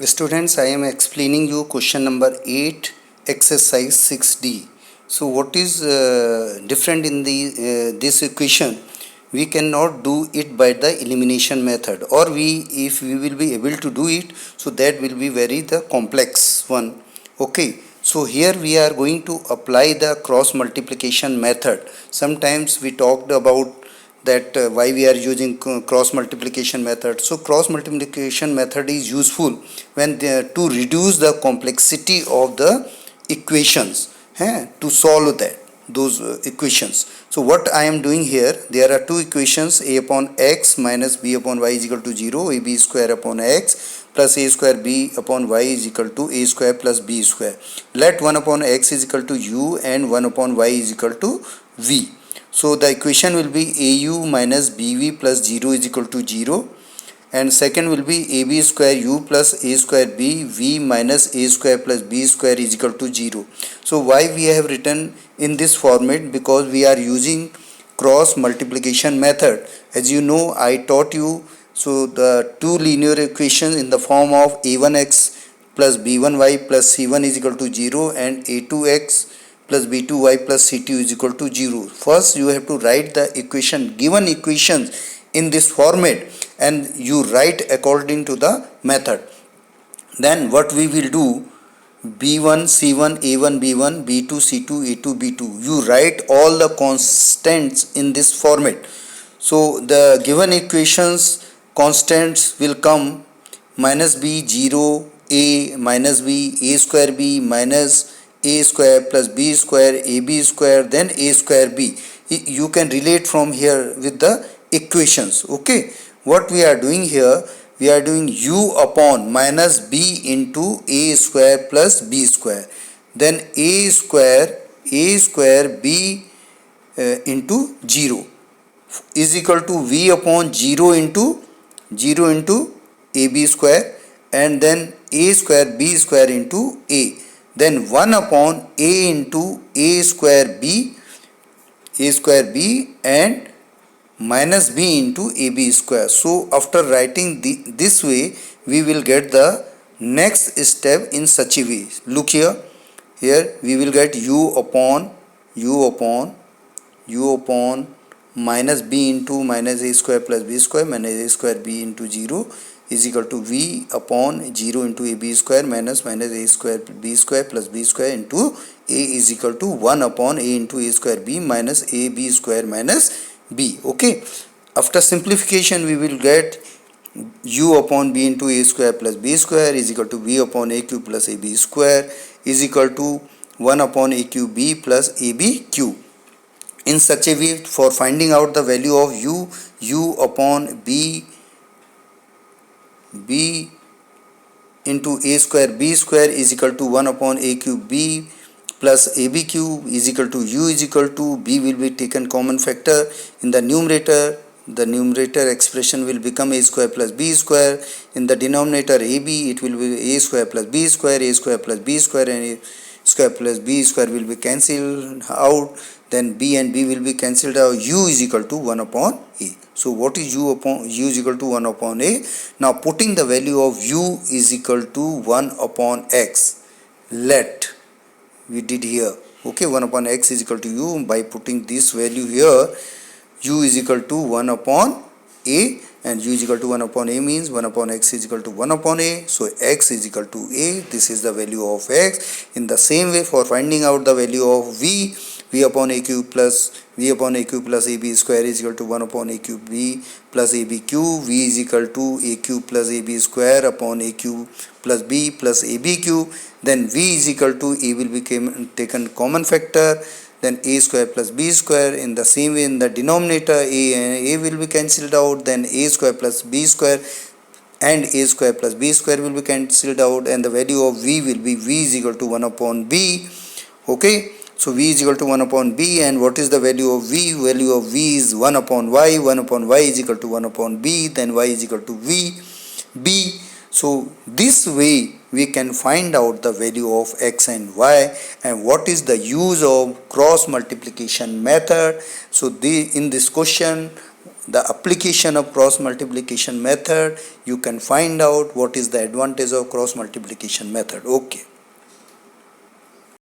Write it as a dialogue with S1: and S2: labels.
S1: Students, I am explaining you question number 8, exercise 6D. So what is different in this equation? We cannot do it by the elimination method, or if we will be able to do it, so that will be very the complex one. Okay, so here we are going to apply the cross multiplication method. Sometimes we talked about that why we are using cross multiplication method. So cross multiplication method is useful when to reduce the complexity of the equations, to solve that those equations. So what I am doing here, there are two equations, a upon x minus b upon y is equal to 0, ab square upon x plus a square b upon y is equal to a square plus b square. Let 1 upon x is equal to u and 1 upon y is equal to v. So the equation will be au minus bv plus 0 is equal to 0, and second will be ab square u plus a square b v minus a square plus b square is equal to 0. So why we have written in this format? Because we are using cross multiplication method. As you know, I taught you, so the two linear equations in the form of a1x plus b1y plus c1 is equal to 0 and a2x plus b2y plus c2 is equal to 0. First you have to write the equation, given equations in this format, and you write according to the method. Then what we will do, b1 c1 a1 b1 b2 c2 a2 b2, you write all the constants in this format. So the given equations constants will come minus b 0 a minus b a square b minus a square plus b square ab square then a square b. You can relate from here with the equations. Okay, what we are doing here, we are doing u upon minus b into a square plus b square, then a square b into 0 is equal to v upon 0 into ab square, and then a square b square into a, then 1 upon a into a square b and minus b into ab square. So after writing this way, we will get the next step in such a way. Look here, we will get u upon minus b into minus a square plus b square minus a square b into 0 is equal to v upon 0 into ab square minus a square b square plus b square into a is equal to 1 upon a into a square b minus a b square minus b. Okay, after simplification we will get u upon b into a square plus b square is equal to v upon a cube plus ab square is equal to 1 upon a cube b plus ab cube. In such a way, for finding out the value of u upon b into a square b square is equal to 1 upon a cube b plus ab cube is equal to u is equal to b will be taken common factor in the numerator. The numerator expression will become a square plus b square. In the denominator ab, it will be a square plus b square, a square plus b square, and a square plus b square will be cancelled out. Then b and b will be cancelled out. U is equal to 1 upon a. So what is u is equal to 1 upon a? Now putting the value of u is equal to 1 upon x. Let we did here. Okay, 1 upon x is equal to u. By putting this value here, u is equal to 1 upon a, and u is equal to 1 upon a means 1 upon x is equal to 1 upon a. So x is equal to a. This is the value of x. In the same way, for finding out the value of v upon a cube plus ab square is equal to 1 upon a cube b plus ab cube. V is equal to a cube plus ab square upon a cube plus b plus ab cube. Then v is equal to a will be taken common factor, then a square plus b square. In the same way, in the denominator a and a will be cancelled out, then a square plus b square and a square plus b square will be cancelled out, and the value of v will be v is equal to 1 upon b. Okay, so v is equal to 1 upon b, and what is the value of v? Value of v is 1 upon y. 1 upon y is equal to 1 upon b, then y is equal to b. So this way we can find out the value of x and y, and what is the use of cross multiplication method. So in this question the application of cross multiplication method. You can find out what is the advantage of cross multiplication method. Okay.